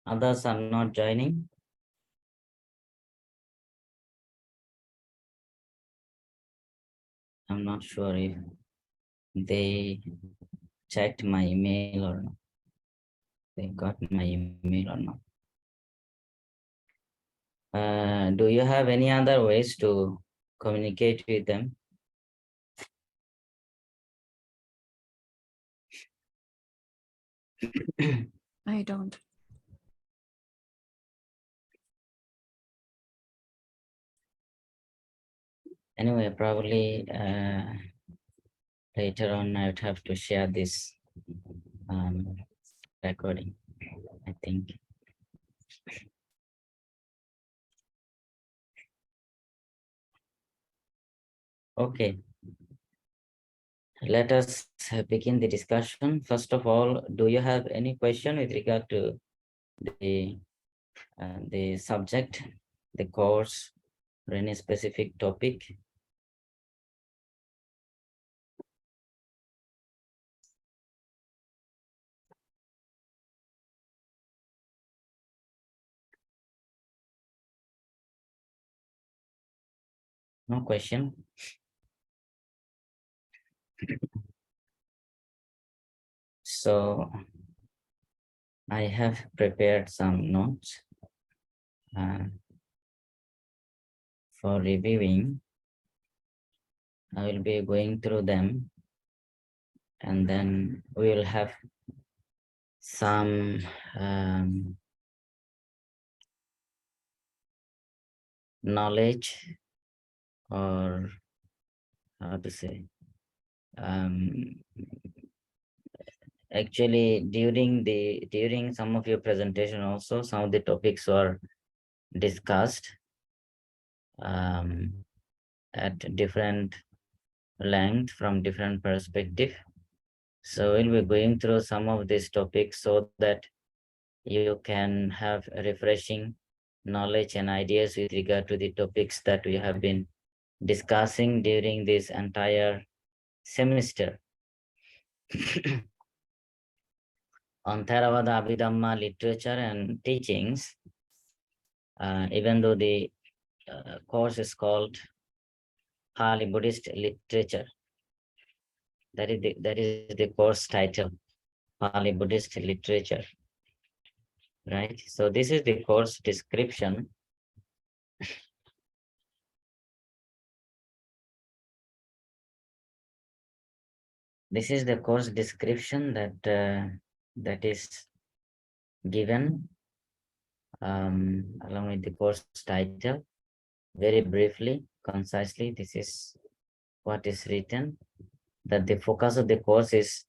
Others are not joining. I'm not sure if they checked my email or not. They got my email or not. Do you have any other ways to communicate with them? I don't. Anyway, probably later on I would have to share this recording, I think. Okay. Let us begin the discussion. First of all, do you have any question with regard to the subject, the course, or any specific topic? No question. So I have prepared some notes for reviewing. I will be going through them, and then we will have some knowledge, or how to say, actually during some of your presentation also, some of the topics were discussed at different length from different perspective. So we'll be going through some of these topics so that you can have a refreshing knowledge and ideas with regard to the topics that we have been discussing during this entire semester. On Theravada Abhidhamma literature and teachings, even though the course is called Pali Buddhist Literature, that is the course title, Pali Buddhist Literature, right? So this is the course description. This is the course description that is given along with the course title. Very briefly, concisely, this is what is written, that the focus of the course is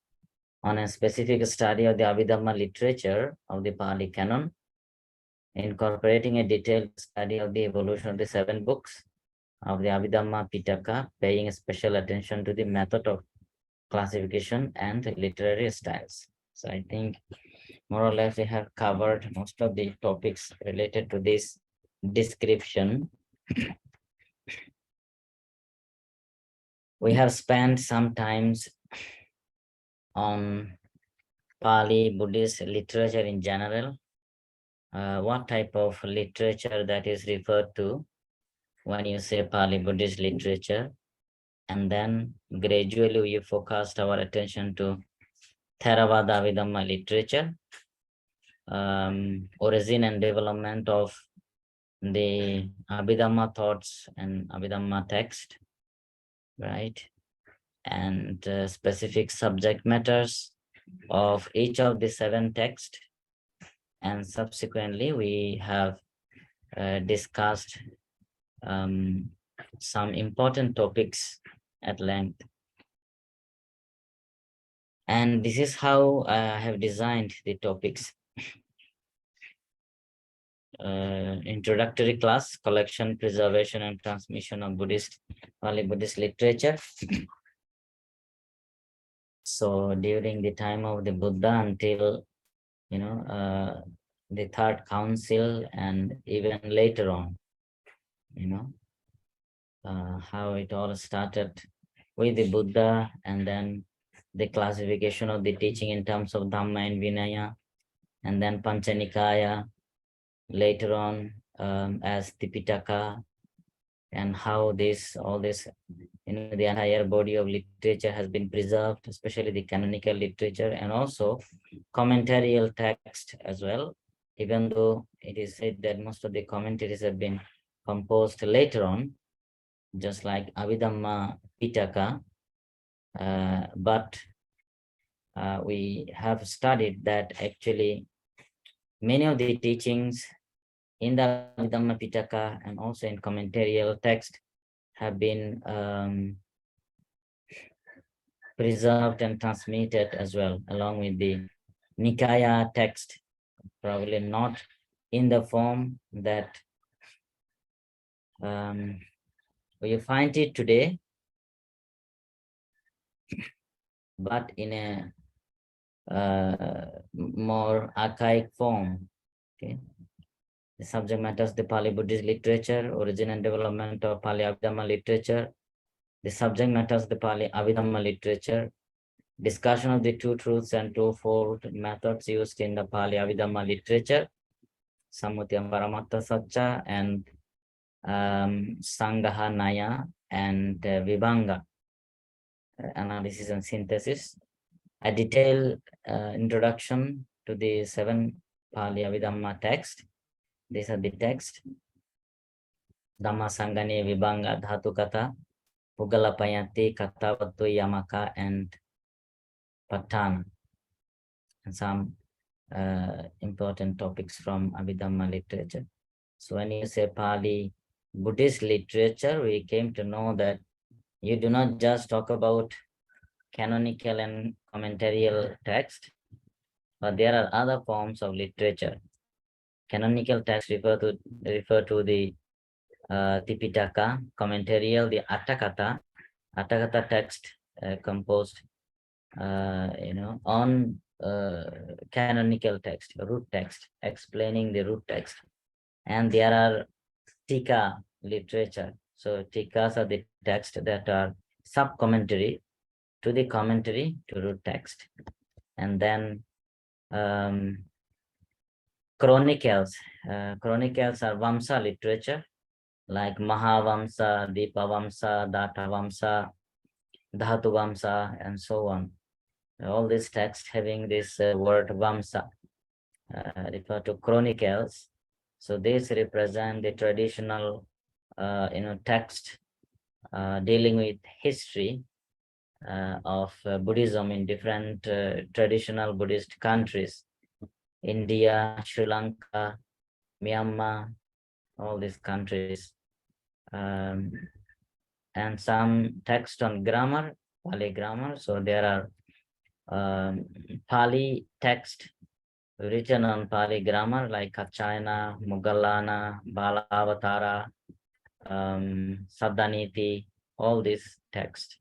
on a specific study of the Abhidhamma literature of the Pali Canon, incorporating a detailed study of the evolution of the 7 books of the Abhidhamma Pitaka, paying special attention to the method of classification and literary styles. So I think more or less we have covered most of the topics related to this description. We have spent some times on Pali Buddhist literature in general, what type of literature that is referred to when you say Pali Buddhist literature, and then gradually we focused our attention to Theravada Abhidhamma literature, origin and development of the Abhidhamma thoughts and Abhidhamma text, right? And specific subject matters of each of the 7 texts. And subsequently, we have discussed some important topics at length. And this is how I have designed the topics. Introductory class, collection, preservation, and transmission of Pali Buddhist literature. So during the time of the Buddha until, the 3rd council, and even later on, how it all started with the Buddha, and then the classification of the teaching in terms of Dhamma and Vinaya, and then Panchanikaya, later on as Tipitaka, and how all this, the entire body of literature has been preserved, especially the canonical literature, and also commentarial text as well, even though it is said that most of the commentaries have been composed later on, just like Abhidhamma Pitaka, but we have studied that actually many of the teachings in the Abhidhamma Pitaka and also in commentarial text have been preserved and transmitted as well, along with the Nikaya text, probably not in the form that we find it today, but in a more archaic form. Okay. The subject matter is the Pali Buddhist literature, origin and development of Pali Abhidhamma literature. The subject matter is the Pali Abhidhamma literature, discussion of the two truths and twofold methods used in the Pali Abhidhamma literature, Samutyam Paramatta Satcha, and Sangaha Naya and Vibhanga, analysis and synthesis. A detailed introduction to the 7 Pali Abhidhamma text. These are the text. Dhamma Sangani Vibhanga Dhatu Kata, Pugala Payati, Katavatu Yamaka, and Patana. And some important topics from Abhidhamma literature. So when you say Pali Buddhist literature, we came to know that you do not just talk about canonical and commentarial text, but there are other forms of literature. Canonical text refer to the Tipitaka, commentarial, the Atthakatha text composed, on canonical text, root text, explaining the root text. And there are Tika literature. So Tikas are the text that are sub-commentary to the commentary to root text. And then chronicles. Chronicles are Vamsa literature, like Mahavamsa, Dipavamsa, Datavamsa, Dhatuvamsa, and so on. All these texts having this word Vamsa refer to chronicles. So these represent the traditional, text dealing with history of Buddhism in different traditional Buddhist countries, India, Sri Lanka, Myanmar, all these countries, and some text on grammar, Pali grammar. So there are Pali text written on Pali grammar like Kachayana, Mugallana, Balavatara, Sabdaniti, all these texts.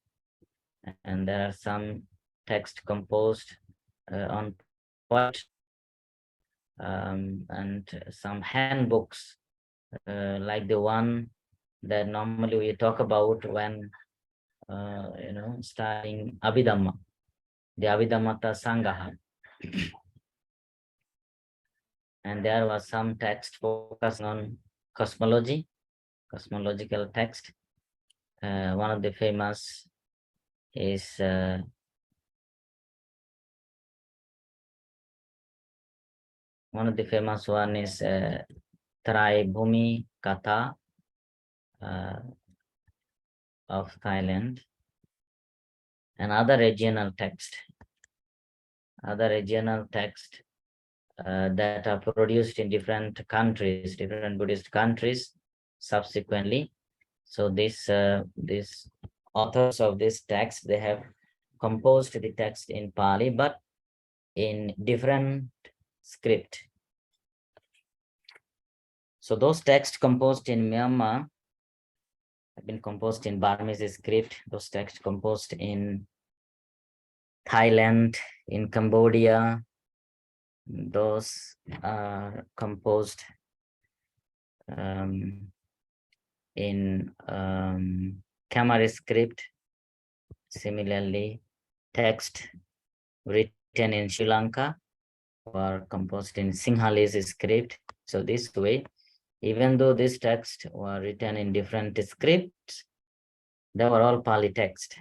And there are some text composed on poetry, and some handbooks like the one that normally we talk about when studying Abhidhamma, the Abhidhammata Sangaha. And there was some text focused on cosmology, cosmological text. One of the famous is one is Trai Bhumi Katha of Thailand, and other regional text that are produced in different countries, different Buddhist countries subsequently. So these authors of this text, they have composed the text in Pali, but in different script. So those texts composed in Myanmar have been composed in Burmese script. Those texts composed in Thailand, in Cambodia, those are composed in Khmer script. Similarly, text written in Sri Lanka were composed in Sinhalese script. So this way, even though these texts were written in different scripts, they were all Pali text.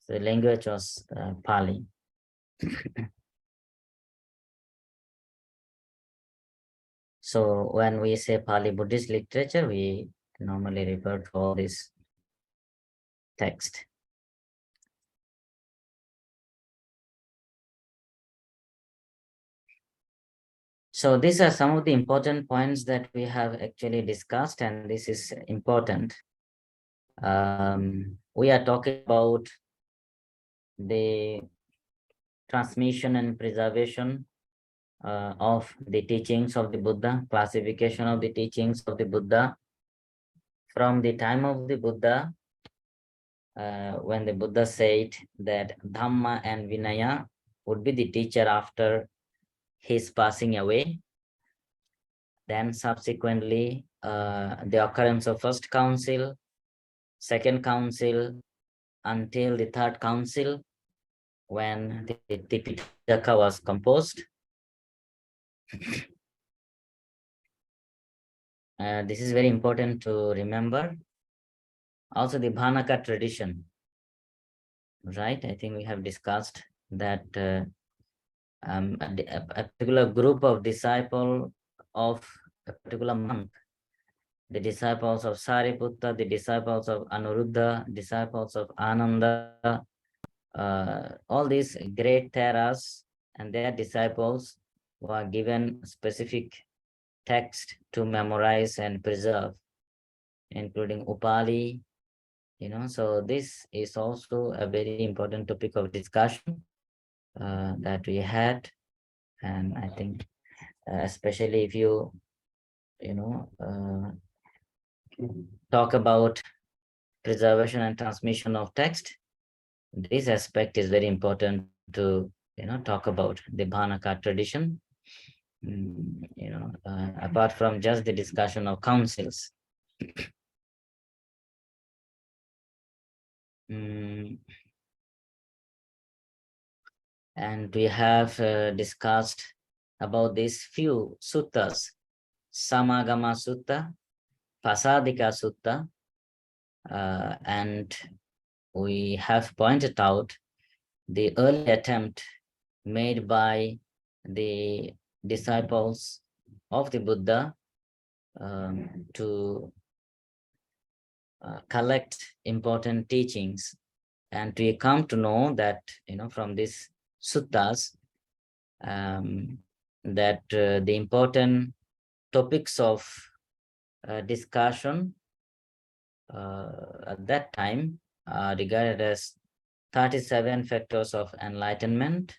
So the language was Pali. So when we say Pali Buddhist literature, we normally refer to all this text. So these are some of the important points that we have actually discussed, and this is important. We are talking about the transmission and preservation of the teachings of the Buddha, classification of the teachings of the Buddha from the time of the Buddha, when the Buddha said that Dhamma and Vinaya would be the teacher after his passing away. Then subsequently, the occurrence of first council, second council, until the third council, when the Tipitaka was composed. This is very important to remember. Also the Bhanaka tradition, right? I think we have discussed that a particular group of disciples of a particular monk, the disciples of Sariputta, the disciples of Anuruddha, disciples of Ananda, all these great Theras and their disciples were given specific text to memorize and preserve, including Upali, so this is also a very important topic of discussion that we had. And I think especially if you talk about preservation and transmission of text, this aspect is very important to talk about the Bhanaka tradition, apart from just the discussion of councils. And we have discussed about these few suttas: Samagama Sutta, Pasadika Sutta, and we have pointed out the early attempt made by the disciples of the Buddha to collect important teachings, and we come to know that from these suttas that the important topics of discussion at that time are regarded as 37 factors of enlightenment.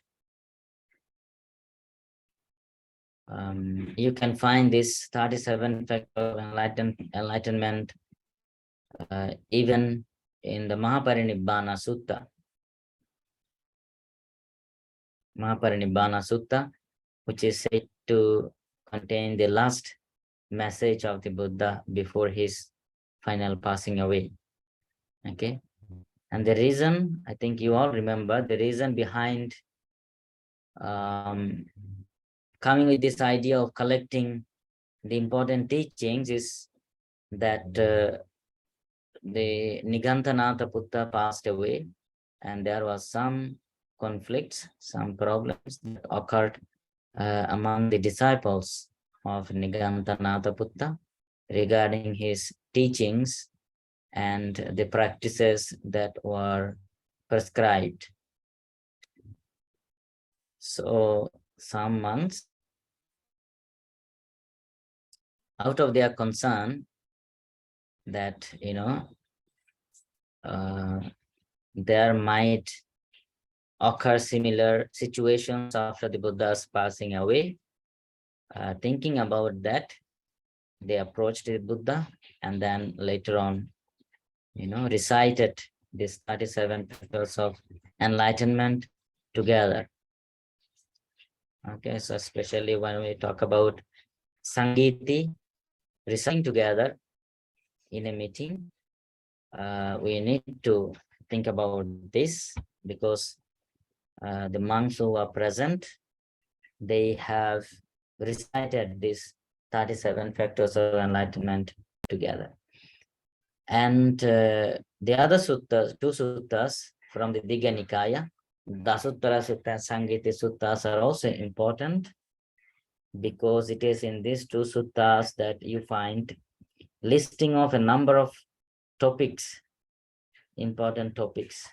You can find this 37 factors of enlightenment even in the Mahaparinibbana Sutta. Mahaparinibbana Sutta, which is said to contain the last message of the Buddha before his final passing away. Okay, and the reason, I think you all remember, the reason behind coming with this idea of collecting the important teachings is that the Nigantanatha Buddha passed away, and there was some conflicts, some problems that occurred among the disciples of Nigantanatha Buddha regarding his teachings and the practices that were prescribed. So some monks, out of their concern that there might occur similar situations after the Buddha's passing away, thinking about that, they approached the Buddha and then later on recited these 37 factors of enlightenment together. Okay, so especially when we talk about Sangiti, reciting together in a meeting, we need to think about this, because the monks who are present, they have recited these 37 factors of enlightenment together. And the other suttas, two suttas from the Digha Nikaya, Dasuttara Sutta and Sangiti Suttas are also important because it is in these two suttas that you find listing of a number of topics, important topics.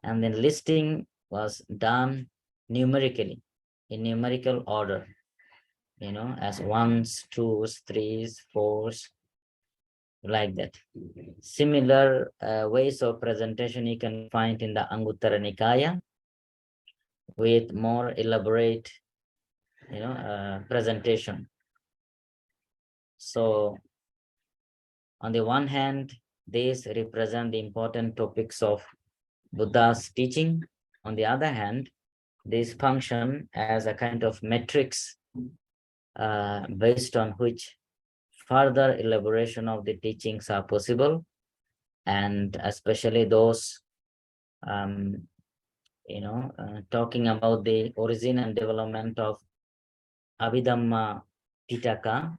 And then listing was done numerically, in numerical order, as ones, twos, threes, fours, like that. Similar ways of presentation you can find in the Anguttara Nikaya with more elaborate, presentation. So on the one hand, these represent the important topics of Buddha's teaching. On the other hand, these function as a kind of metrics based on which further elaboration of the teachings are possible, and especially those talking about the origin and development of Abhidhamma Pitaka,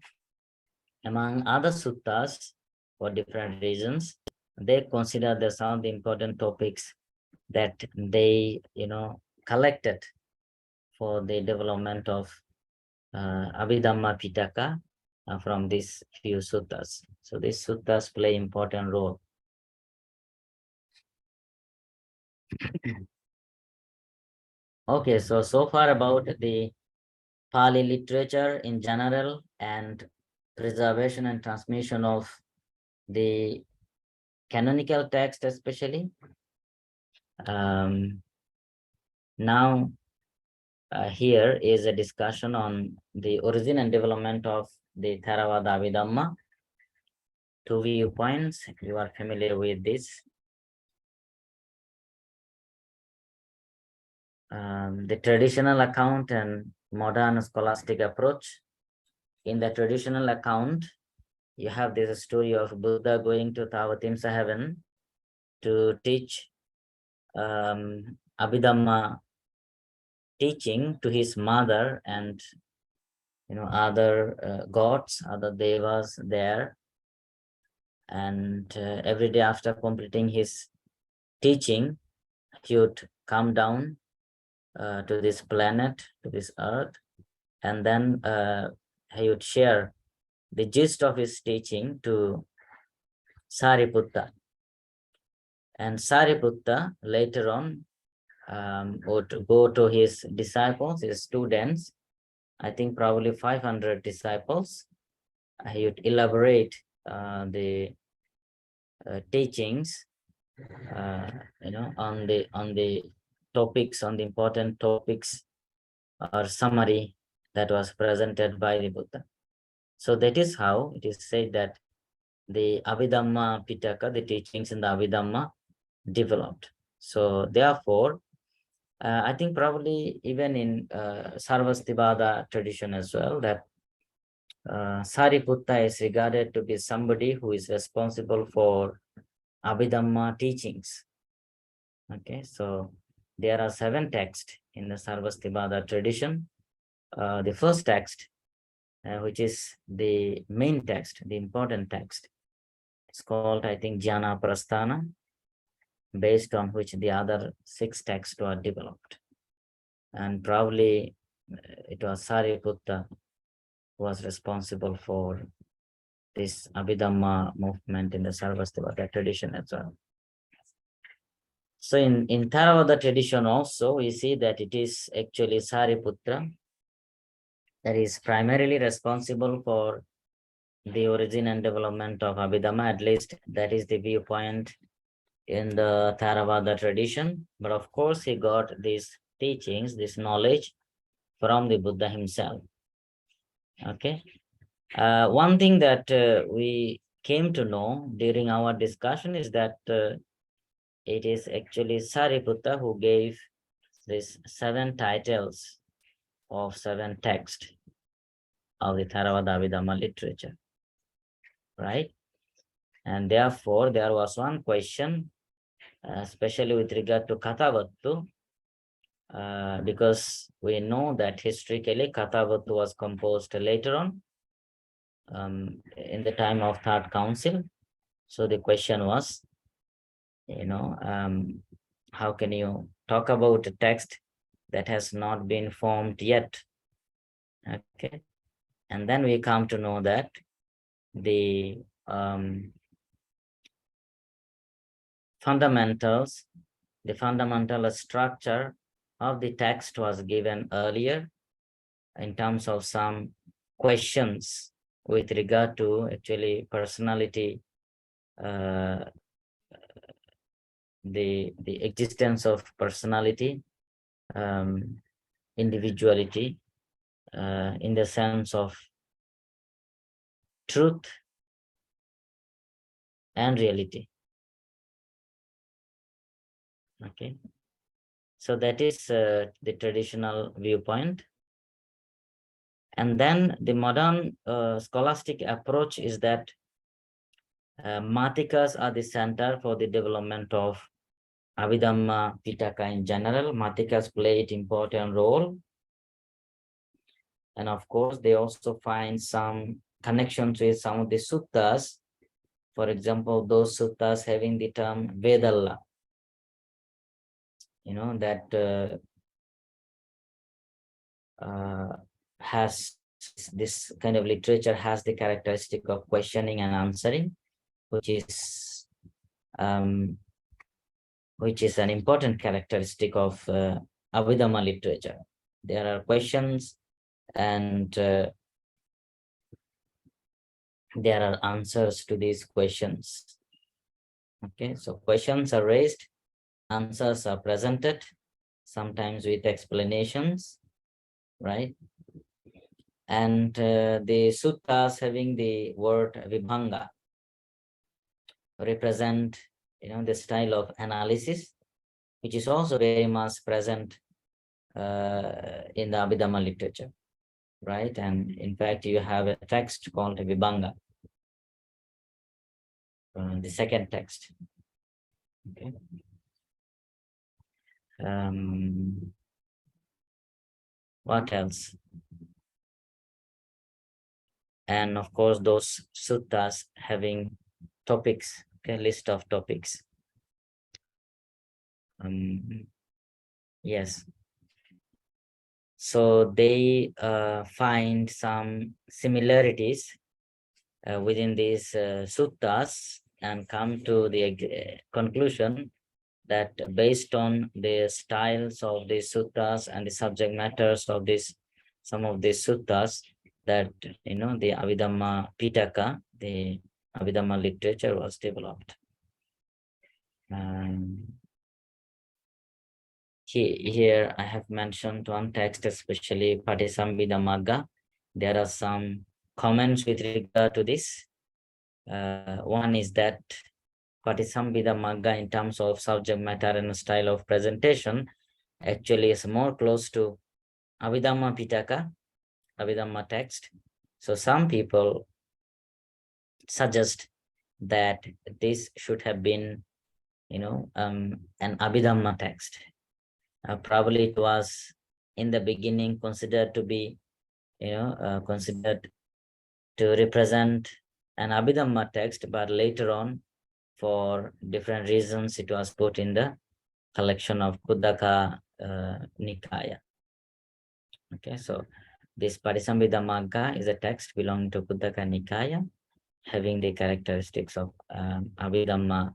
among other suttas, for different reasons, they consider the some of the important topics that they, collected for the development of Abhidhamma Pitaka from these few suttas. So these suttas play important role. Okay, so far about the Pali literature in general and preservation and transmission of the canonical text especially. Now here is a discussion on the origin and development of the Theravada Abhidhamma. Two viewpoints, you are familiar with this. The traditional account and modern scholastic approach. In the traditional account, you have this story of Buddha going to Tavatimsa heaven to teach Abhidhamma teaching to his mother and other gods, other devas there. And every day after completing his teaching, he would come down to this planet, to this earth, and then he would share the gist of his teaching to Sariputta. And Sariputta later on would go to his disciples, his students, I think probably 500 disciples. He would elaborate the teachings, on the topics, on the important topics or summary that was presented by the Buddha. So that is how it is said that the Abhidhamma Pitaka, the teachings in the Abhidhamma, developed. So therefore, I think probably even in Sarvastivada tradition as well, that Sariputta is regarded to be somebody who is responsible for Abhidhamma teachings. Okay, so there are 7 texts in the Sarvastivada tradition. The first text, which is the main text, the important text, it's called, I think, Jnana Prasthana, based on which the other 6 texts were developed. And probably it was Sariputta who was responsible for this Abhidhamma movement in the Sarvastivada tradition as well. So in Theravada tradition also, we see that it is actually Sariputta that is primarily responsible for the origin and development of Abhidhamma. At least that is the viewpoint in the Theravada tradition. But of course, he got these teachings, this knowledge from the Buddha himself. Okay. One thing that we came to know during our discussion is that it is actually Sariputta who gave these 7 titles of 7 texts of the Theravada Abhidhamma literature, right? And therefore, there was one question, especially with regard to Kathavattu, because we know that historically Kathabut was composed later on in the time of Third Council. So the question was, how can you talk about a text that has not been formed yet? Okay, and then we come to know that the fundamentals, the fundamental structure of the text was given earlier in terms of some questions with regard to actually personality, the existence of personality, individuality, in the sense of truth and reality. Okay, so that is the traditional viewpoint. And then the modern scholastic approach is that Matikas are the center for the development of Abhidhamma Pitaka in general. Matikas play an important role. And of course, they also find some connections with some of the suttas. For example, those suttas having the term Vedalla, that has this kind of literature has the characteristic of questioning and answering, which is an important characteristic of Abhidhamma literature. There are questions and there are answers to these questions. Okay, so questions are raised, answers are presented, sometimes with explanations, right? And the suttas having the word vibhanga represent, the style of analysis, which is also very much present in the Abhidhamma literature, right? And in fact, you have a text called Vibhanga, the second text. Okay. What else? And of course, those suttas having topics, okay, list of topics. Yes. So they find some similarities within these suttas and come to the conclusion that based on the styles of the suttas and the subject matters of some of these suttas, that the Abhidhamma Pitaka, the Abhidhamma literature was developed. Here I have mentioned one text, especially Patisambhida Magga. There are some comments with regard to this. One is that Patisambhida Magga, in terms of subject matter and style of presentation, actually is more close to Abhidhamma Pitaka, Abhidhamma text. So some people suggest that this should have been, an Abhidhamma text. Probably it was in the beginning considered to be, considered to represent an Abhidhamma text, but later on, for different reasons, it was put in the collection of Kuddaka Nikaya. Okay, so this Parisambhida Magga is a text belonging to Kuddaka Nikaya, having the characteristics of Abhidhamma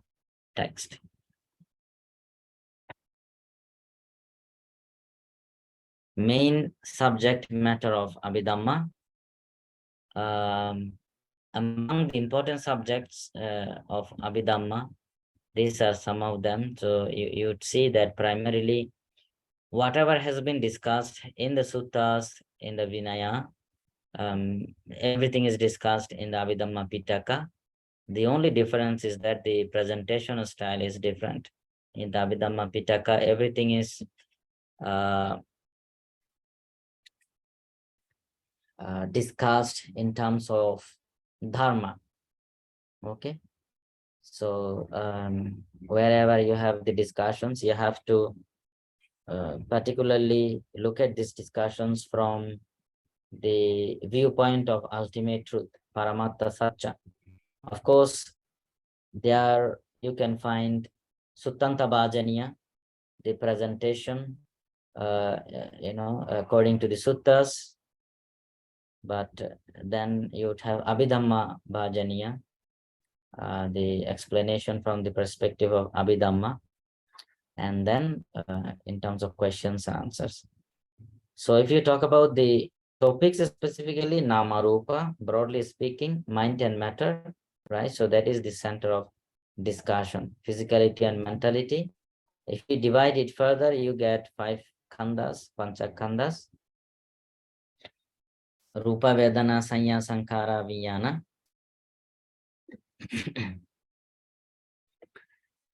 text. Main subject matter of Abhidhamma. Among the important subjects of Abhidhamma, these are some of them. So you would see that primarily whatever has been discussed in the suttas, in the Vinaya, everything is discussed in the Abhidhamma Pitaka. The only difference is that the presentation style is different. In the Abhidhamma Pitaka, everything is discussed in terms of dharma. Okay, so wherever you have the discussions, you have to particularly look at these discussions from the viewpoint of ultimate truth, Paramatta Satcha. Of course, there you can find Suttanta Bhajaniya, the presentation, according to the suttas, but then you would have Abhidhamma Bhajaniya, the explanation from the perspective of Abhidhamma, and then in terms of questions and answers. So if you talk about the topics specifically, Nama Rupa, broadly speaking, mind and matter, right? So that is the center of discussion, physicality and mentality. If you divide it further, you get 5 khandas, pancha khandas. Rupa, Vedana, Sanya, Sankara, Vijnana.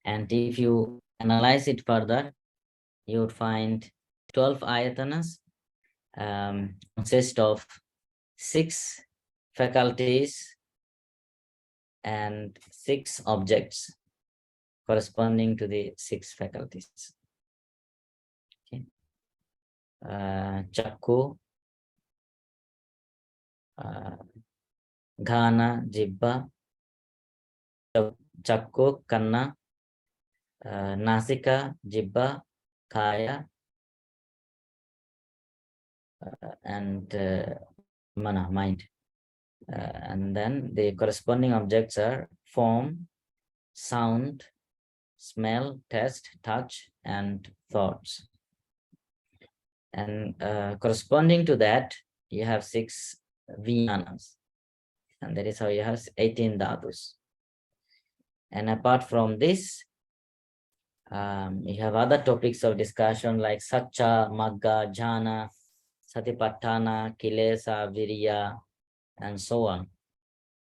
And if you analyze it further, you would find 12 ayatanas consist of 6 faculties and 6 objects corresponding to the 6 faculties. Okay. Chakku, Ghana, Jibba, Chakku, Kanna, Nasika, Jibba, Kaya, and Mana, mind. And then the corresponding objects are form, sound, smell, taste, touch, and thoughts. And corresponding to that, you have 6 vijnanas. And that is how you have 18 dhatus. And apart from this, you have other topics of discussion like Satcha, Magga, Jhana, Satipatthana, Kilesa, Virya, and so on.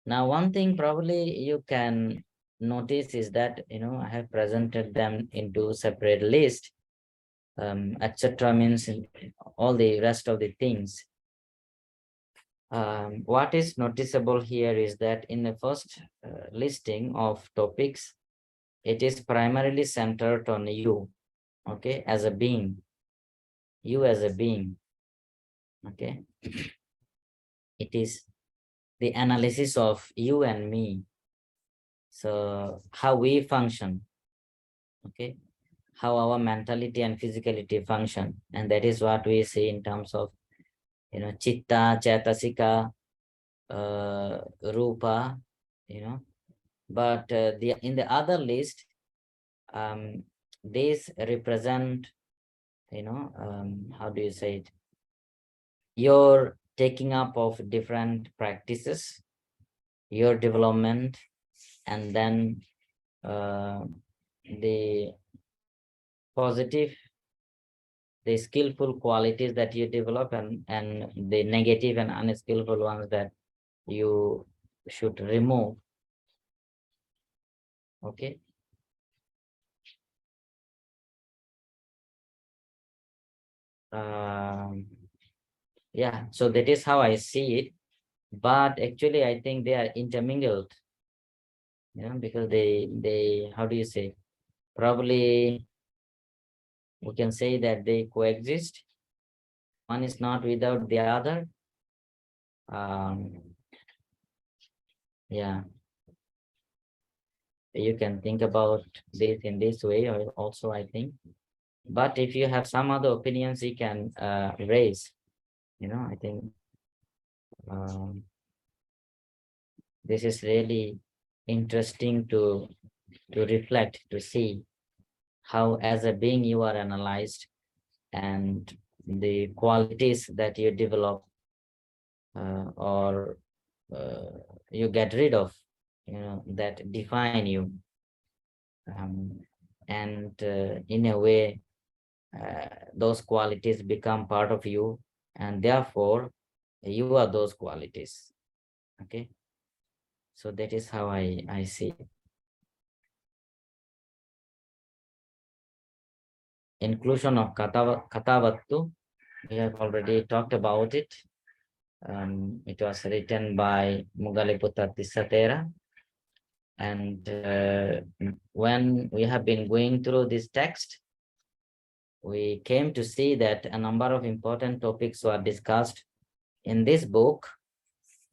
Now, one thing probably you can notice is that, I have presented them into separate list, etc. means all the rest of the things. What is noticeable here is that in the first listing of topics, it is primarily centered on you, okay, as a being, you as a being, okay. It is the analysis of you and me. So how we function, okay, how our mentality and physicality function. And that is what we see in terms of, chitta, chaitasika, rupa, but in the other list, these represent, how do you say it? Your taking up of different practices, your development, and then the positive, the skillful qualities that you develop, and the negative and unskillful ones that you should remove. Okay. Yeah, so that is how I see it. But actually, I think they are intermingled, because they, how do you say? Probably we can say that they coexist. One is not without the other. Yeah. You can think about this in this way also, I think. But if you have some other opinions, you can raise, I think this is really interesting to reflect, to see how as a being you are analyzed, and the qualities that you develop or you get rid of, that define you, and in a way those qualities become part of you, and therefore you are those qualities. Okay, so that is how I see it. Inclusion of Katavattu, we have already talked about it. It was written by Mugaliputta Tissatera. And when we have been going through this text, we came to see that a number of important topics were discussed in this book,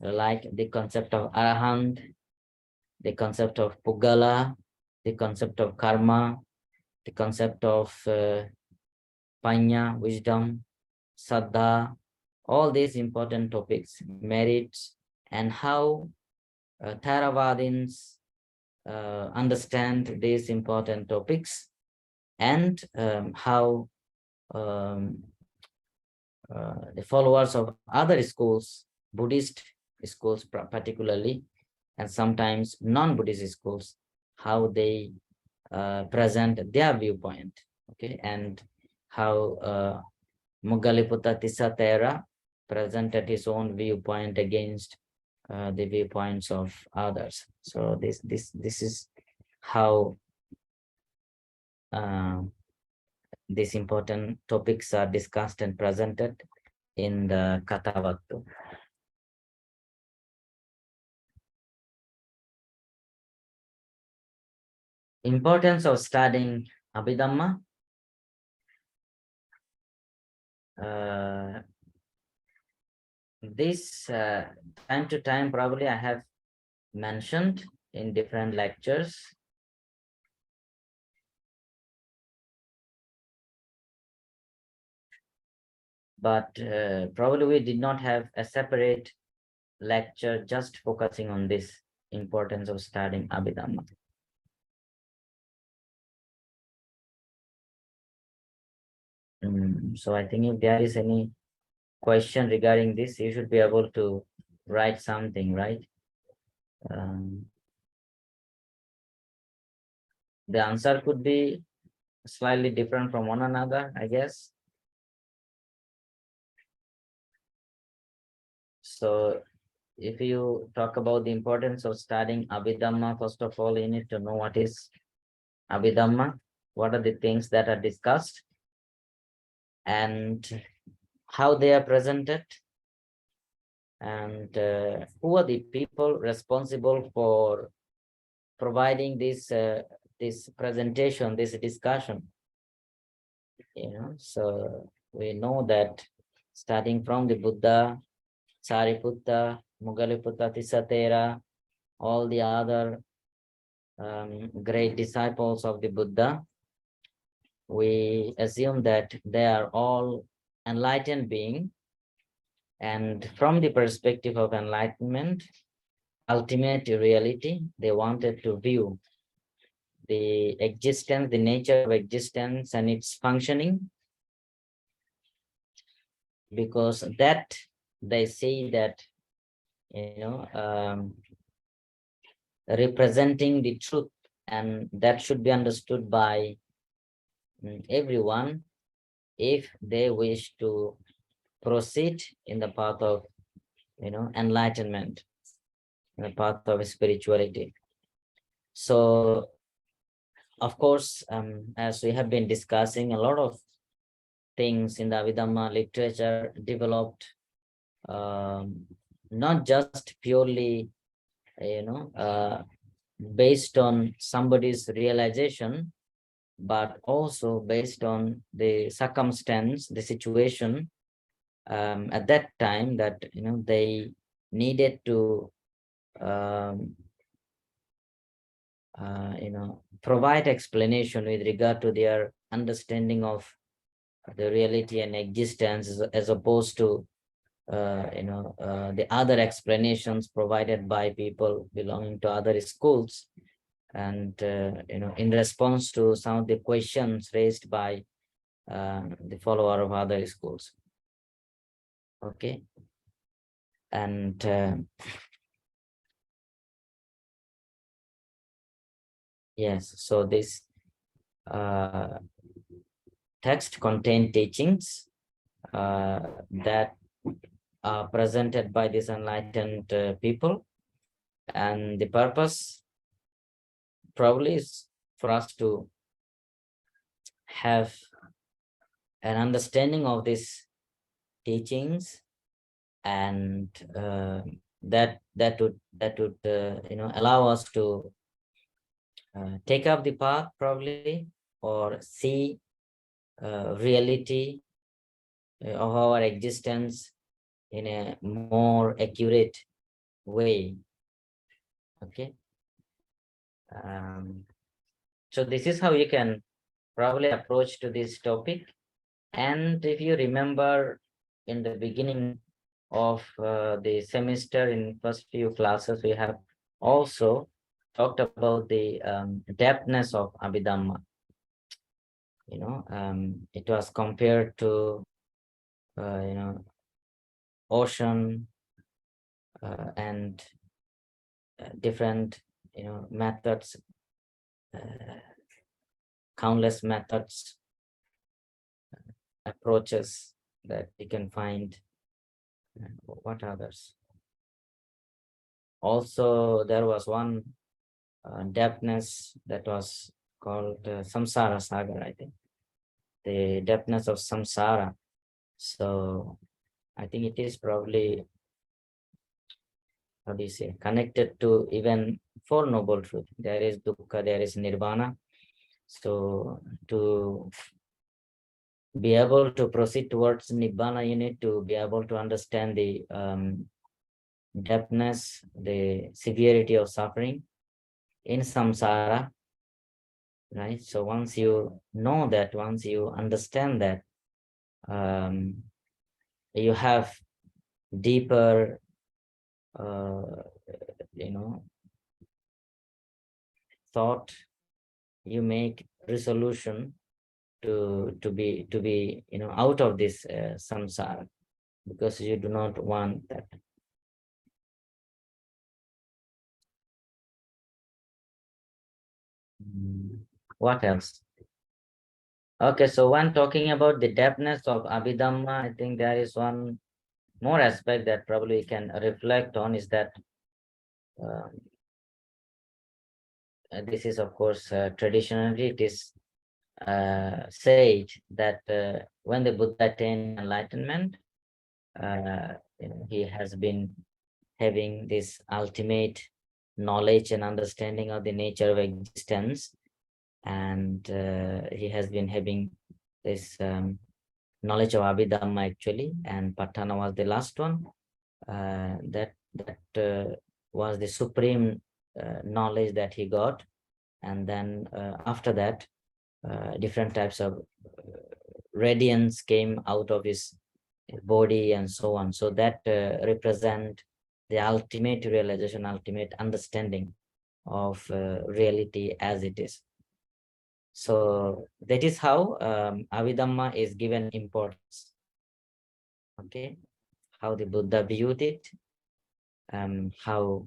like the concept of arahant, the concept of pugala, the concept of karma, the concept of panya, wisdom, saddha, all these important topics, merits, and how Theravadins understand these important topics, and how the followers of other schools, Buddhist schools particularly, and sometimes non-Buddhist schools, how they present their viewpoint, okay, and how Mugaliputta Tisatera presented his own viewpoint against the viewpoints of others. So this is how these important topics are discussed and presented in the Kathavaktu. Importance of studying Abhidhamma. This time to time probably I have mentioned in different lectures. But probably we did not have a separate lecture just focusing on this importance of studying Abhidhamma. So I think if there is any question regarding this, you should be able to write something, right? The answer could be slightly different from one another, I guess. So if you talk about the importance of studying Abhidhamma, first of all, you need to know what is Abhidhamma, what are the things that are discussed, and how they are presented, and who are the people responsible for providing this this presentation, this discussion. So we know that starting from the Buddha, Sariputta, Mugaliputta Tisatera, all the other great disciples of the Buddha, we assume that they are all enlightened beings, and from the perspective of enlightenment, ultimate reality, they wanted to view the existence, the nature of existence and its functioning, because that they say that, representing the truth, and that should be understood by everyone if they wish to proceed in the path of enlightenment, in the path of spirituality. So of course, as we have been discussing, a lot of things in the Abhidhamma literature developed, not just purely based on somebody's realization, but also based on the circumstance, the situation at that time, that they needed to provide explanation with regard to their understanding of the reality and existence, as opposed to the other explanations provided by people belonging to other schools, and in response to some of the questions raised by the follower of other schools. Okay, and yes, so this text contains teachings that are presented by these enlightened people, and the purpose probably is for us to have an understanding of these teachings, and that would allow us to take up the path probably, or see reality of our existence in a more accurate way. Okay. So this is how you can probably approach to this topic. And if you remember in the beginning of the semester, in first few classes, we have also talked about the depthness of Abhidhamma. It was compared to ocean and different methods, countless methods, approaches that you can find. What others? Also, there was one depthness that was called samsara sagar, I think. The depthness of samsara. So I think it is probably, how do you say, connected to even Four Noble Truths. There is dukkha, there is nirvana. So to be able to proceed towards nibbana, you need to be able to understand the depthness, the severity of suffering in samsara, right? So once you know that, once you understand that, you have deeper, thought, you make resolution to be out of this samsara, because you do not want that. What else? Okay, so when talking about the depthness of Abhidhamma, I think there is one more aspect that probably we can reflect on, is that this is, of course, traditionally it is said that when the Buddha attained enlightenment, he has been having this ultimate knowledge and understanding of the nature of existence, and he has been having this knowledge of Abhidhamma actually, and Patthana was the last one. That was the supreme knowledge that he got, and then after that, different types of radiance came out of his body and so on. So that represent the ultimate realization, ultimate understanding of reality as it is. So that is how Abhidhamma is given importance. Okay, how the Buddha viewed it, how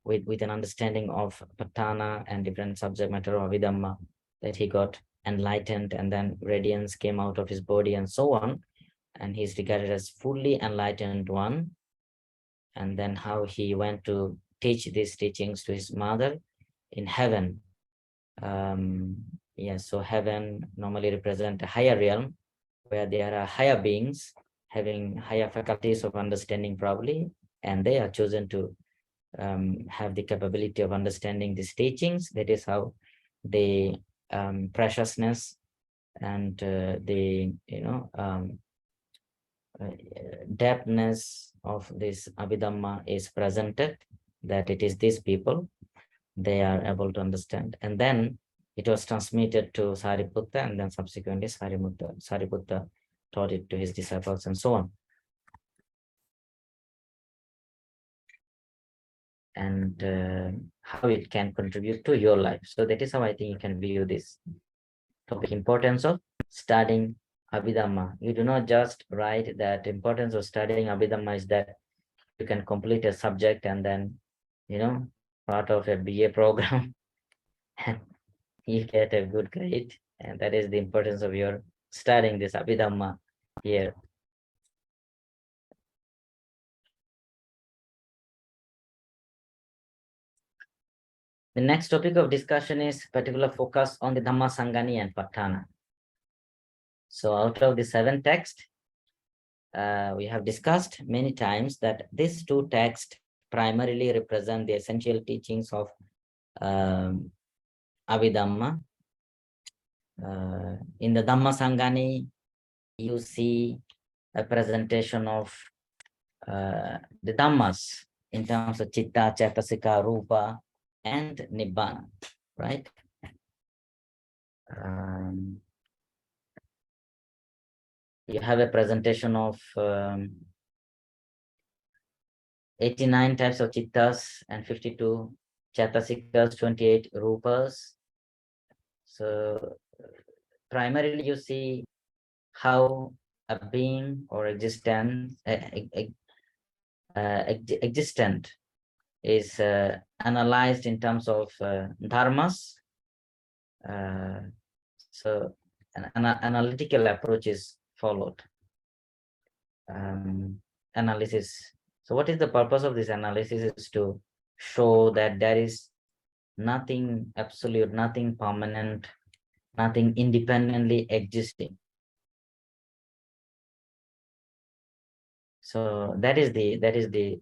with an understanding of Patthana and different subject matter of Abhidhamma, that he got enlightened, and then radiance came out of his body and so on, and he's regarded as fully enlightened one. And then how he went to teach these teachings to his mother in heaven. Yes, so heaven normally represent a higher realm where there are higher beings having higher faculties of understanding probably, and they are chosen to have the capability of understanding these teachings. That is how the preciousness and the depthness of this Abhidhamma is presented, that it is these people, they are able to understand. And then it was transmitted to Sariputta, and then subsequently Sariputta taught it to his disciples and so on. And how it can contribute to your life. So that is how I think you can view this topic, importance of studying Abhidhamma. You do not just write that importance of studying Abhidhamma is that you can complete a subject and then, part of a BA program and you get a good grade. And that is the importance of your studying this Abhidhamma here. The next topic of discussion is particular focus on the Dhamma Sangani and Patthana. So out of the 7 texts, we have discussed many times that these 2 texts primarily represent the essential teachings of Abhidhamma, In the Dhamma Sangani, you see a presentation of the Dhammas in terms of Chitta, Chaitasika, Rupa, and Nibbana, right? You have a presentation of 89 types of Chittas and 52 Chaitasikas, 28 Rupas. So primarily you see how a being or existent is analyzed in terms of dharmas. So an analytical approach is followed. Analysis. So what is the purpose of this analysis? Is to show that there is nothing absolute, nothing permanent, nothing independently existing. So that is the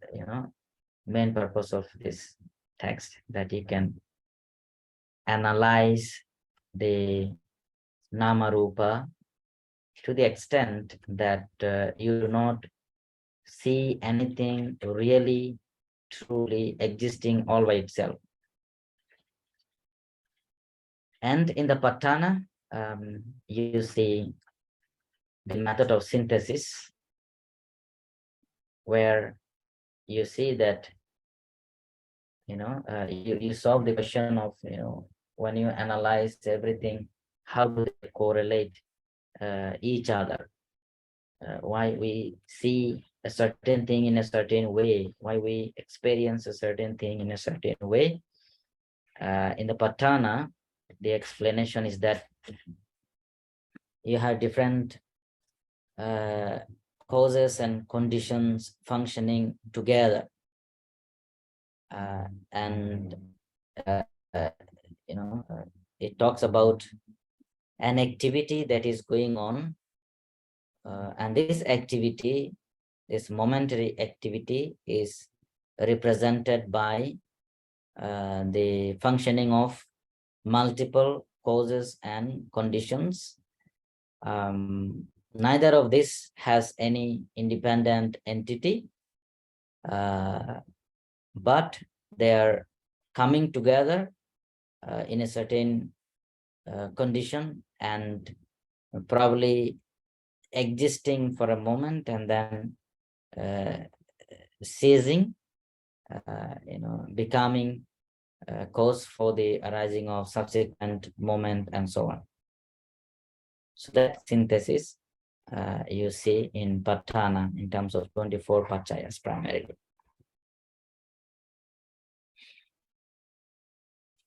main purpose of this text, that you can analyze the nama rupa to the extent that you do not see anything really truly existing all by itself. And in the Patana, you see the method of synthesis, where you see that you solve the question of when you analyze everything, how do they correlate each other, why we see a certain thing in a certain way, why we experience a certain thing in a certain way. In the Patana, the explanation is that you have different causes and conditions functioning together, and it talks about an activity that is going on, and this activity, this momentary activity, is represented by the functioning of multiple causes and conditions. Neither of this has any independent entity, but they are coming together in a certain condition and probably existing for a moment and then ceasing, becoming cause for the arising of subsequent moment and so on. So that synthesis you see in Patana in terms of 24 Pachayas primarily.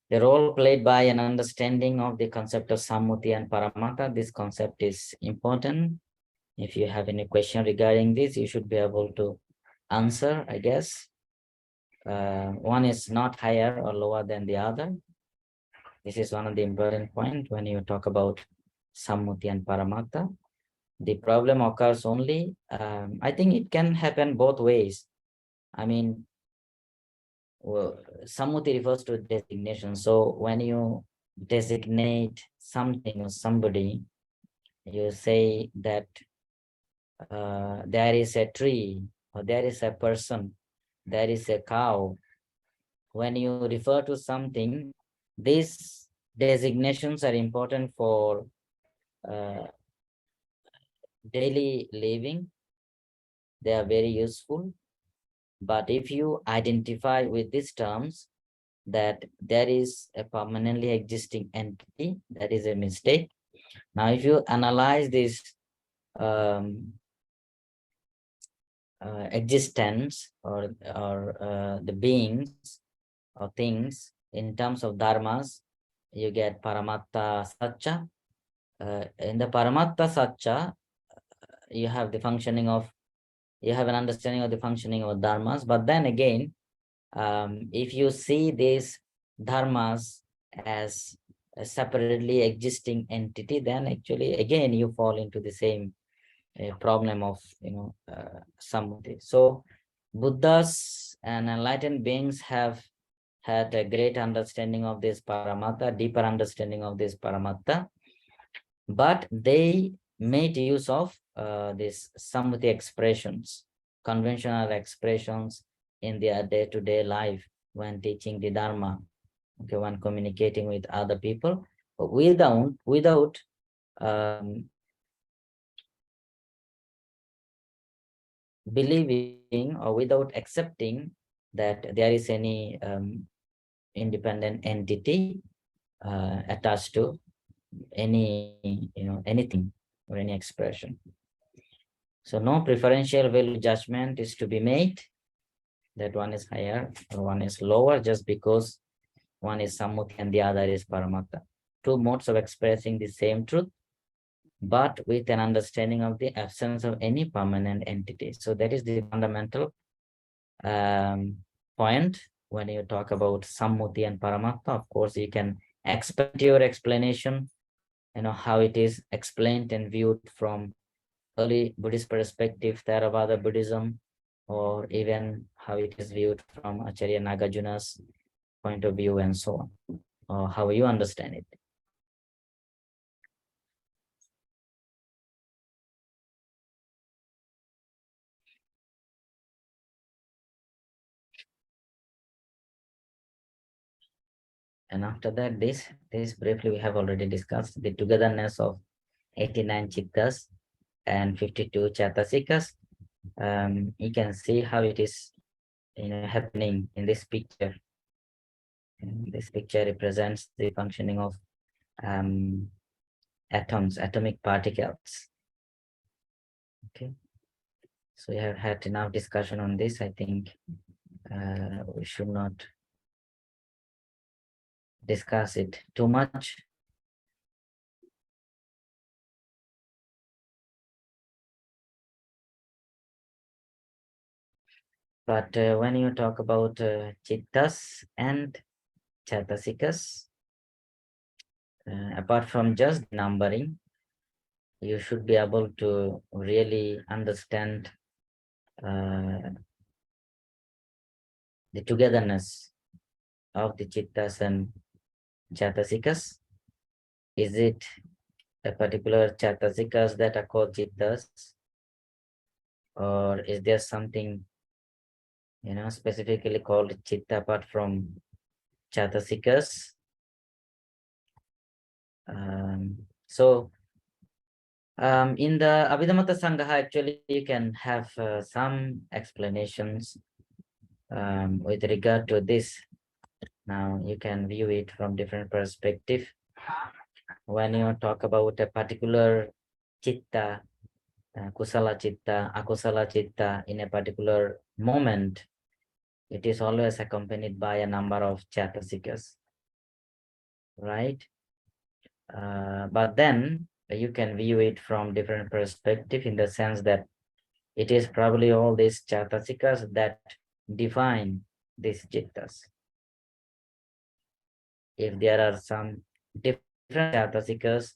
The role played by an understanding of the concept of Sammuti and Paramata. This concept is important. If you have any question regarding this, you should be able to answer, I guess. One is not higher or lower than the other. This is one of the important points when you talk about Sammuti and Paramata. The problem occurs only, I think it can happen both ways. I mean, Sammuti refers to designation. So when you designate something or somebody, you say that there is a tree, or there is a person, there is a cow. When you refer to something, these designations are important for daily living. They are very useful. But if you identify with these terms that there is a permanently existing entity, that is a mistake. Now, if you analyze this existence or the beings or things in terms of dharmas, you get Paramatta Satcha. In the Paramatta Satcha, you have the functioning of, you have an understanding of the functioning of dharmas. But then again, if you see these dharmas as a separately existing entity, then actually again you fall into the same problem of Sammuti. So Buddhas and enlightened beings have had a great understanding of this Paramatta, deeper understanding of this Paramatta, but they made use of some of the expressions, conventional expressions in their day-to-day life when teaching the Dharma, okay, when communicating with other people, but without believing or without accepting that there is any independent entity attached to anything or any expression. So no preferential value judgment is to be made that one is higher or one is lower just because one is Sammuti and the other is Paramatta. Two modes of expressing the same truth, but with an understanding of the absence of any permanent entity. So that is the fundamental point when you talk about Sammuti and Paramatta. Of course, you can expand your explanation, how it is explained and viewed from early Buddhist perspective, Theravada Buddhism, or even how it is viewed from Acharya Nagarjuna's point of view and so on, or how you understand it. And after that, this briefly we have already discussed the togetherness of 89 chittas and 52 chatasikas. You can see how it is happening in this picture. And this picture represents the functioning of atoms, atomic particles. Okay, so we have had enough discussion on this. I think we should not discuss it too much. But when you talk about chittas and chatasikas, apart from just numbering, you should be able to really understand the togetherness of the chittas and chatasikas. Is it a particular chatasikas that are called chittas, or is there something specifically called chitta apart from chatasikas? So in the Abhidhamata Sangaha, actually, you can have some explanations with regard to this. Now, you can view it from different perspective. When you talk about a particular chitta, kusala chitta, akusala chitta in a particular moment, it is always accompanied by a number of chatasikas, right? But then you can view it from different perspective in the sense that it is probably all these chatasikas that define these chittas. If there are some different chatasikas,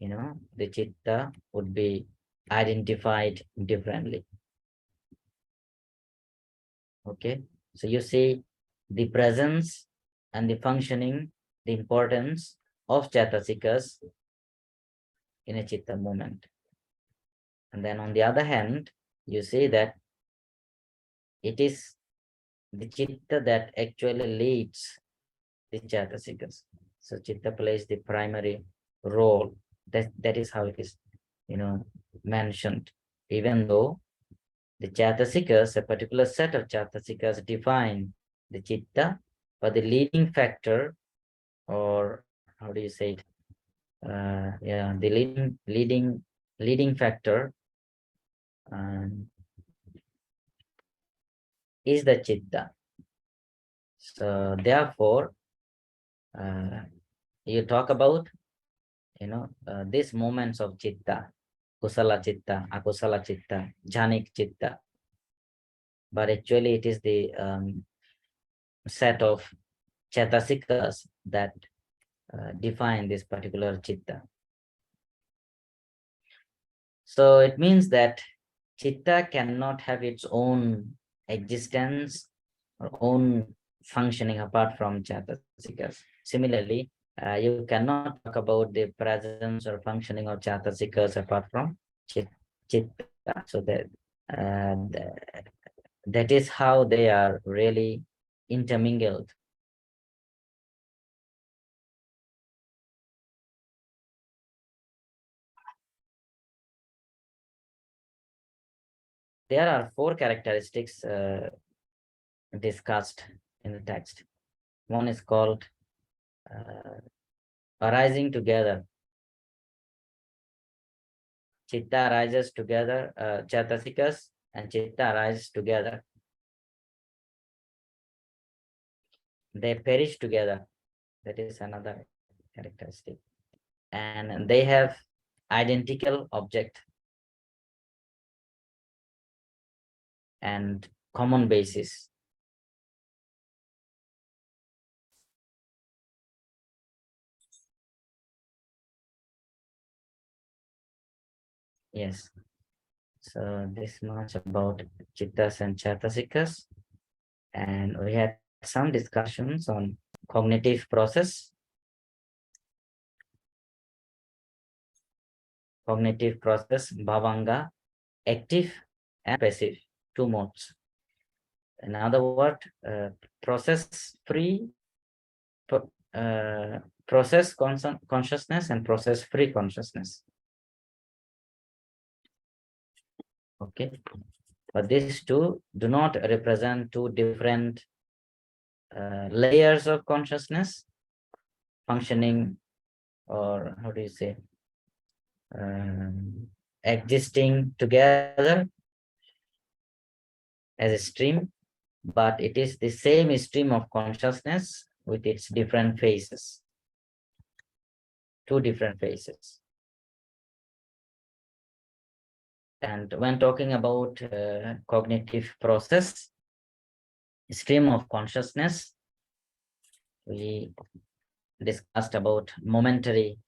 the chitta would be identified differently. Okay, so you see the presence and the functioning, the importance of chatasikas in a chitta movement. And then on the other hand, you see that it is the chitta that actually leads the chatasikas. So chitta plays the primary role. That is how it is, mentioned. Even though the chatasikas, a particular set of chatasikas define the chitta, but the leading factor, or how do you say it? Yeah, the leading factor is the chitta. So therefore, you talk about these moments of chitta, kusala chitta, akusala chitta, jhanik chitta, but actually it is the set of chatasikas that define this particular chitta. So it means that chitta cannot have its own existence or own functioning apart from chatasikas. Similarly, You cannot talk about the presence or functioning of Chatasikas apart from Chitta. So that is how they are really intermingled. There are four characteristics discussed in the text. One is called arising together. Chitta arises together, Chatasikas and Chitta arise together. They perish together. That is another characteristic. And they have identical object and common basis. Yes. So this much about Chittas and Chatasikas. And we had some discussions on cognitive process. Cognitive process, bhavanga, active and passive, two modes. In other words, process free, process consciousness and process free consciousness. Okay, but these two do not represent two different layers of consciousness functioning, or how do you say, existing together as a stream, but it is the same stream of consciousness with its different phases, two different phases. And when talking about cognitive process, stream of consciousness, we discussed about momentary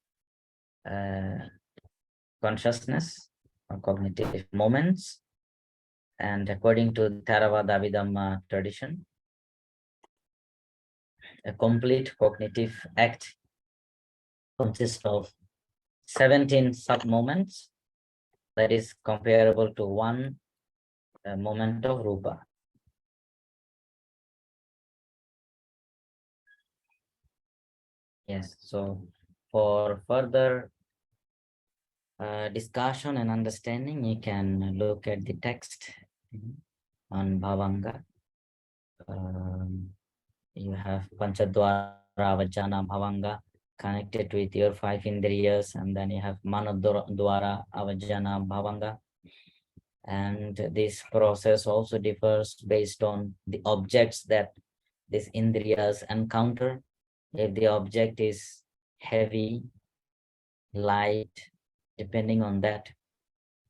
consciousness or cognitive moments. And according to the Theravada Abhidhamma tradition, a complete cognitive act consists of 17 sub-moments that is comparable to one moment of rupa. Yes, so for further discussion and understanding, you can look at the text on Bhavanga. You have Panchadwara Avajjana Bhavanga connected with your 5 indriyas, and then you have Manodwara Avajjana Bhavanga. And this process also differs based on the objects that these indriyas encounter. If the object is heavy, light, depending on that,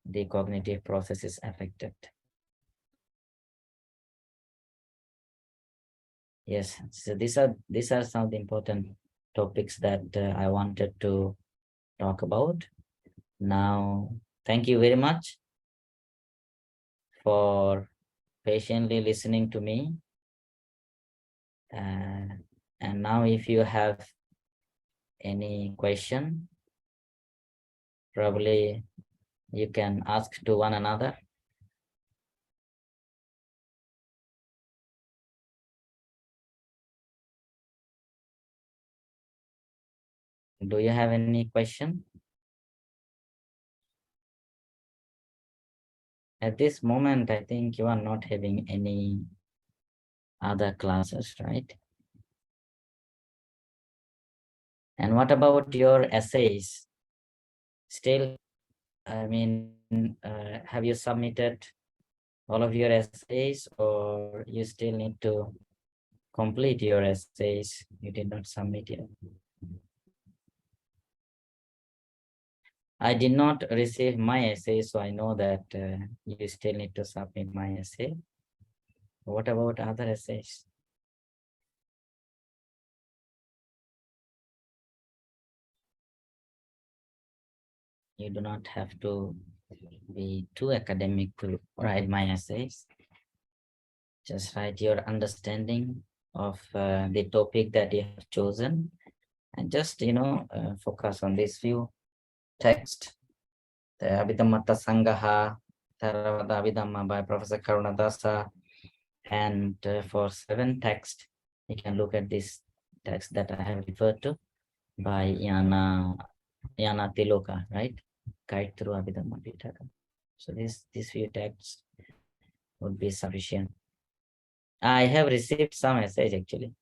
the cognitive process is affected. Yes, so these are some of the important topics that I wanted to talk about. Now, thank you very much for patiently listening to me. And now if you have any question, probably you can ask to one another. Do you have any question? At this moment, I think you are not having any other classes, right? And what about your essays? Still, I mean, have you submitted all of your essays, or you still need to complete your essays? You did not submit yet. I did not receive my essay, so I know that you still need to submit my essay. What about other essays? You do not have to be too academic to write my essays. Just write your understanding of the topic that you have chosen, and just, focus on these few texts. The Abhidhamma Sangaha, Theravada Abhidhamma by Professor Karunadasa. And for 7 text, you can look at this text that I have referred to by Yana Tiloka, right? Guide through Abhidhamma Pitaka. So these few texts would be sufficient. I have received some message actually.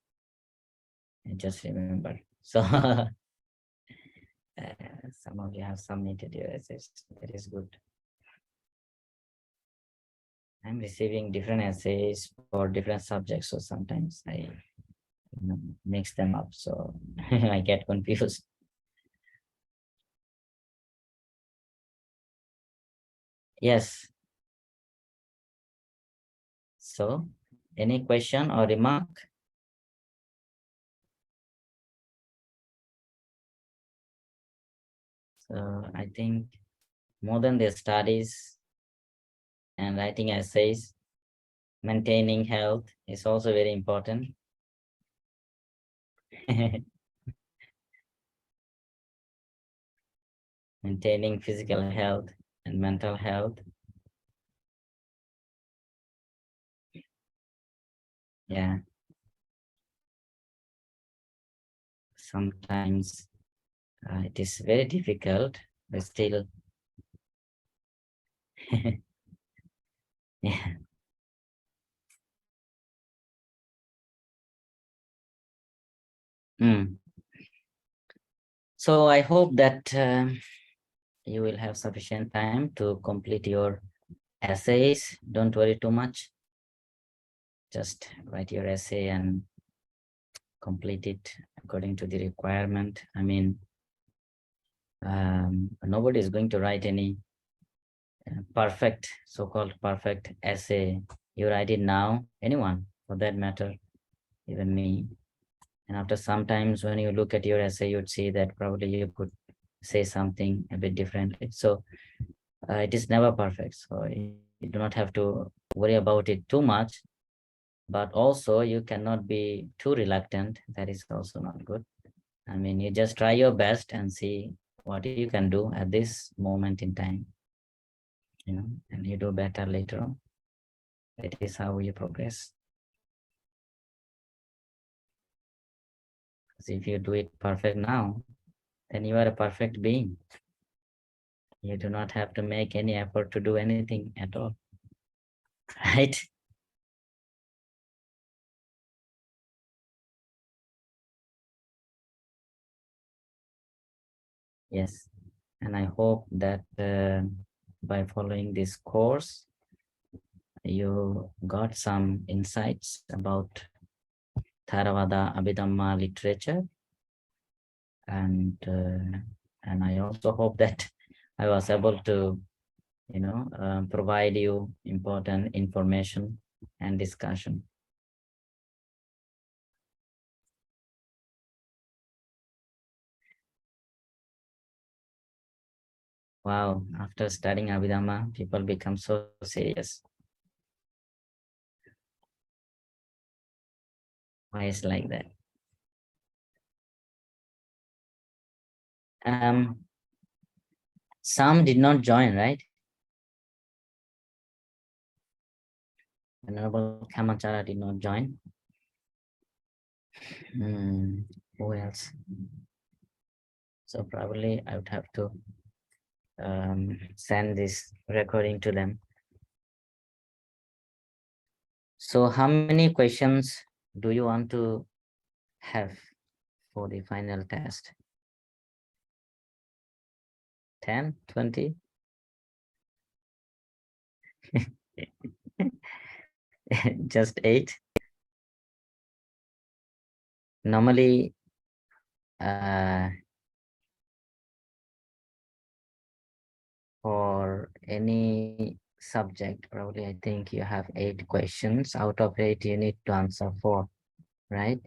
I just remember. So some of you have submitted your essays. That is good. I'm receiving different essays for different subjects, so sometimes I mix them up, so I get confused. Yes. So, any question or remark? So, I think more than their studies and writing essays, maintaining health is also very important. Maintaining physical health and mental health. Yeah. Sometimes it is very difficult, but still, yeah. Mm. So I hope that you will have sufficient time to complete your essays. Don't worry too much. Just write your essay and complete it according to the requirement. I mean, nobody is going to write any perfect, so-called perfect essay. You write it now, anyone for that matter, even me. And after sometimes when you look at your essay, you'd see that probably you could say something a bit differently. So it is never perfect. So you do not have to worry about it too much, but also you cannot be too reluctant. That is also not good. I mean, you just try your best and see what you can do at this moment in time, and you do better later on. That is how you progress. Because if you do it perfect now, then you are a perfect being. You do not have to make any effort to do anything at all, right? Yes, and I hope that by following this course, you got some insights about Theravada Abhidhamma literature, and I also hope that I was able to, provide you important information and discussion. Wow, after studying Abhidhamma, people become so serious. Why is like that? Some did not join, right? Venerable Kamachara did not join. Who else? So probably I would have to send this recording to them. So how many questions do you want to have for the final test? 10, 20? Just 8? Normally, for any subject, probably I think you have 8 questions. Out of 8, you need to answer 4, right?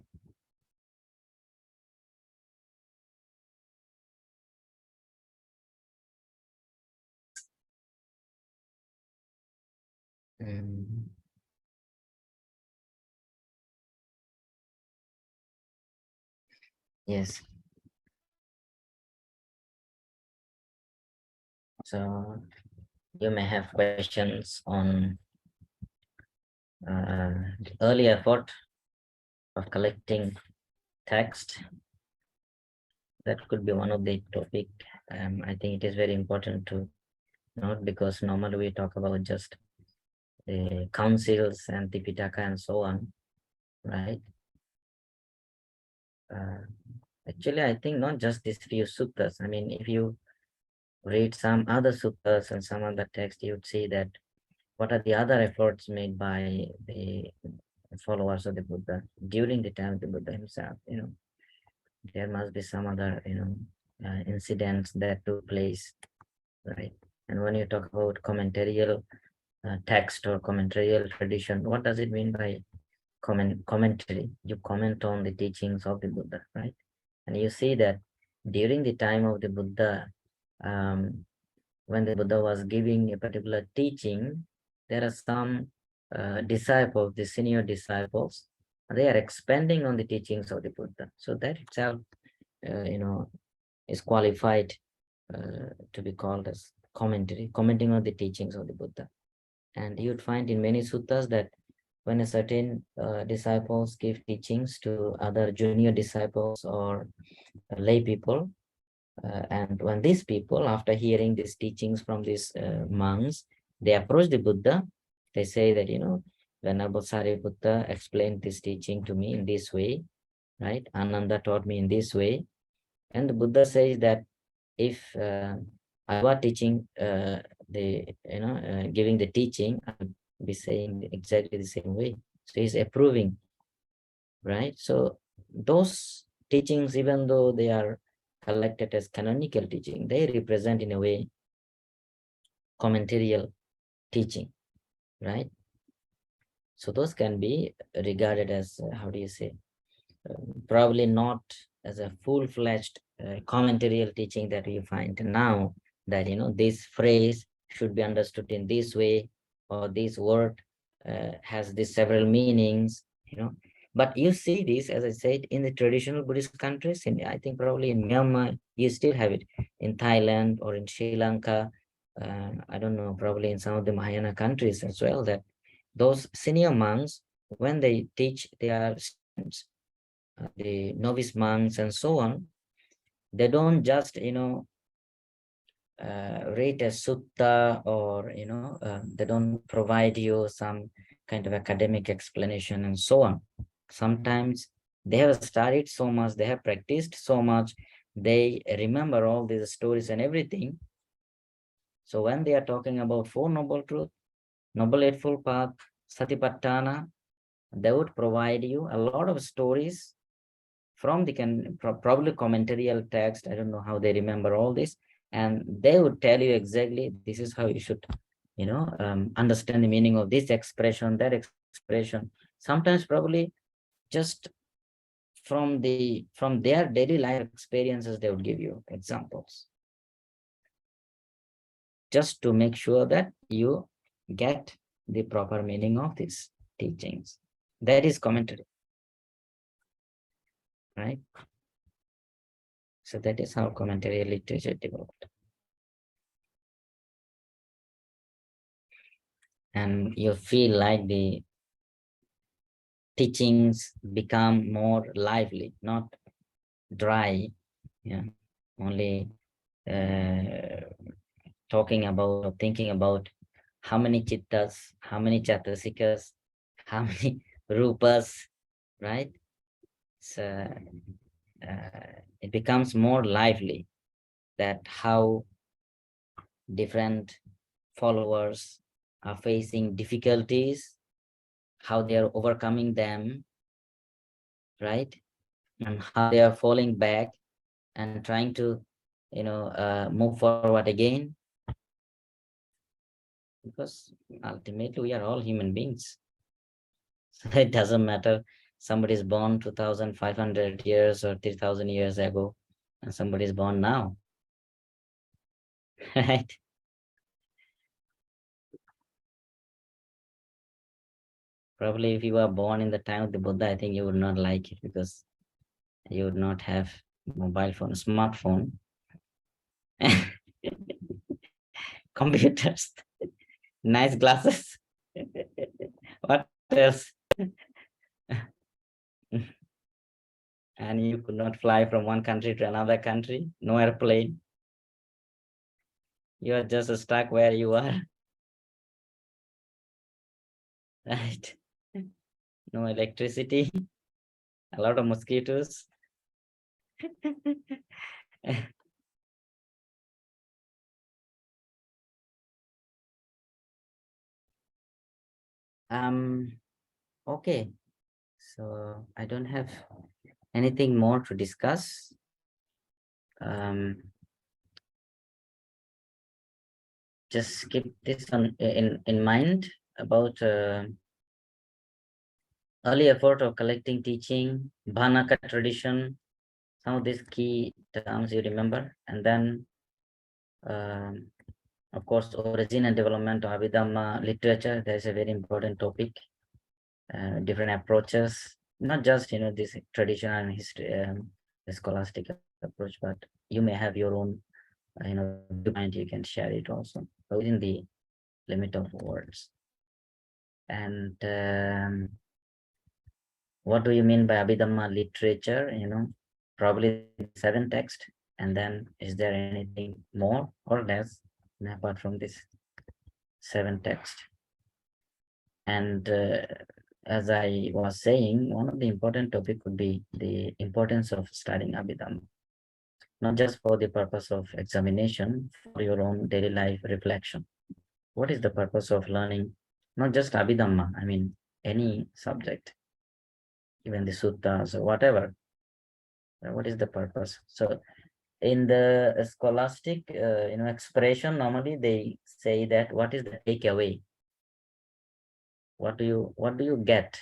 Yes. So you may have questions on the early effort of collecting text. That could be one of the topic. I think it is very important to note, because normally we talk about just the councils and Tipitaka and so on, right? Uh, Actually, I think not just these few suttas. I mean, if you read some other suttas and some other text, you'd see that what are the other efforts made by the followers of the Buddha during the time of the Buddha himself. There must be some other, incidents that took place, right? And when you talk about commentarial text or commentarial tradition, what does it mean by commentary? You comment on the teachings of the Buddha, right? And you see that during the time of the Buddha, um, when the Buddha was giving a particular teaching, there are some disciples, the senior disciples, they are expanding on the teachings of the Buddha. So that itself, is qualified to be called as commentary, commenting on the teachings of the Buddha. And you'd find in many suttas that when a certain disciples give teachings to other junior disciples or lay people, and when these people, after hearing these teachings from these monks, they approach the Buddha, they say that, Venerable Sariputta explained this teaching to me in this way, right? Ananda taught me in this way. And the Buddha says that if I were teaching giving the teaching, I would be saying exactly the same way. So he's approving, right? So those teachings, even though they are collected as canonical teaching, they represent in a way commentarial teaching, right? So those can be regarded as, how do you say, probably not as a full-fledged commentarial teaching that you find now, that this phrase should be understood in this way, or this word has these several meanings, but you see this, as I said, in the traditional Buddhist countries. I think probably in Myanmar you still have it, in Thailand or in Sri Lanka, I don't know, probably in some of the Mahayana countries as well, that those senior monks, when they teach their students, the novice monks and so on, they don't just read a sutta, or they don't provide you some kind of academic explanation and so on. Sometimes they have studied so much, they have practiced so much, they remember all these stories and everything. So when they are talking about Four Noble Truth, Noble Eightfold Path, Satipatthana, they would provide you a lot of stories from the probably commentarial text. I don't know how they remember all this, and they would tell you exactly this is how you should, understand the meaning of this expression, that expression. Sometimes probably just from their daily life experiences, they would give you examples, just to make sure that you get the proper meaning of these teachings. That is commentary, right? So that is how commentary literature developed. And you feel like the teachings become more lively, not dry, yeah, only talking about or thinking about how many chittas, how many chatasikas, how many rupas, right? So it becomes more lively, that how different followers are facing difficulties, how they are overcoming them, right? And how they are falling back and trying to, move forward again. Because ultimately we are all human beings. So it doesn't matter somebody is born 2,500 years or 3,000 years ago, and somebody is born now, right? Probably if you were born in the time of the Buddha, I think you would not like it, because you would not have mobile phone, smartphone. computers, nice glasses. What else? And you could not fly from one country to another country, no airplane. You are just stuck where you are. Right? No electricity, a lot of mosquitoes. Okay, so I don't have anything more to discuss. Just keep this in mind about early effort of collecting teaching, Bhanaka tradition, some of these key terms you remember, and then of course origin and development of Abhidhamma literature. There's a very important topic, different approaches, not just this traditional and history, the scholastic approach, but you may have your own viewpoint. You can share it also within the limit of words. And what do you mean by Abhidhamma literature? Probably 7 texts. And then is there anything more or less apart from this 7 texts? And as I was saying, one of the important topic would be the importance of studying Abhidhamma, not just for the purpose of examination, for your own daily life reflection. What is the purpose of learning? Not just Abhidhamma, I mean, any subject, even the suttas or whatever. What is the purpose? So in the scholastic expression, normally they say that what is the takeaway? What do you get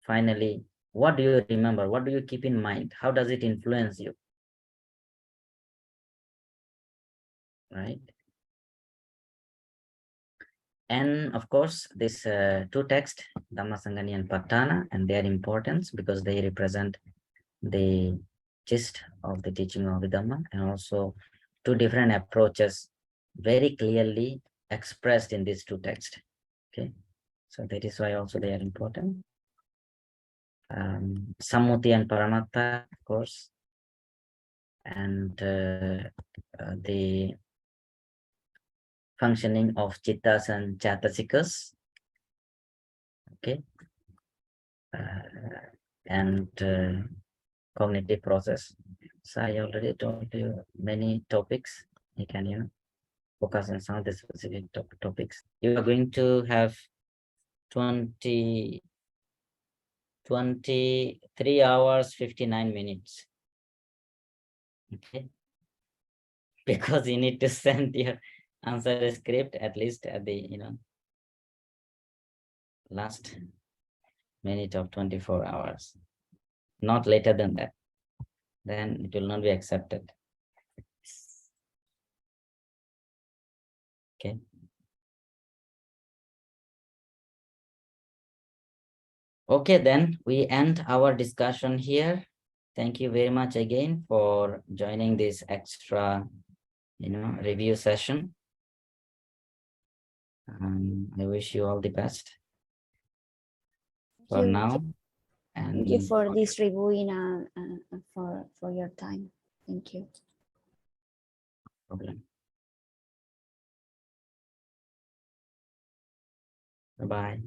finally? What do you remember? What do you keep in mind? How does it influence you? Right? And of course, this 2 texts, Dhammasangani and Patthana, and their importance because they represent the gist of the teaching of the Dhamma, and also 2 different approaches very clearly expressed in these 2 texts. Okay, so that is why also they are important. Sammuti and Paramatta, of course, and the functioning of Chittas and Chatasikas. Okay, and cognitive process. So I already told you many topics. You can focus on some of the specific topics. You are going to have 23 hours 59 minutes. Okay, because you need to send your answer script at least at the last minute of 24 hours, not later than that. Then it will not be accepted. Okay. Okay, then we end our discussion here. Thank you very much again for joining this extra, review session. I wish you all the best for now. And thank you for this reviewing for your time. Thank you. Problem. Bye-bye.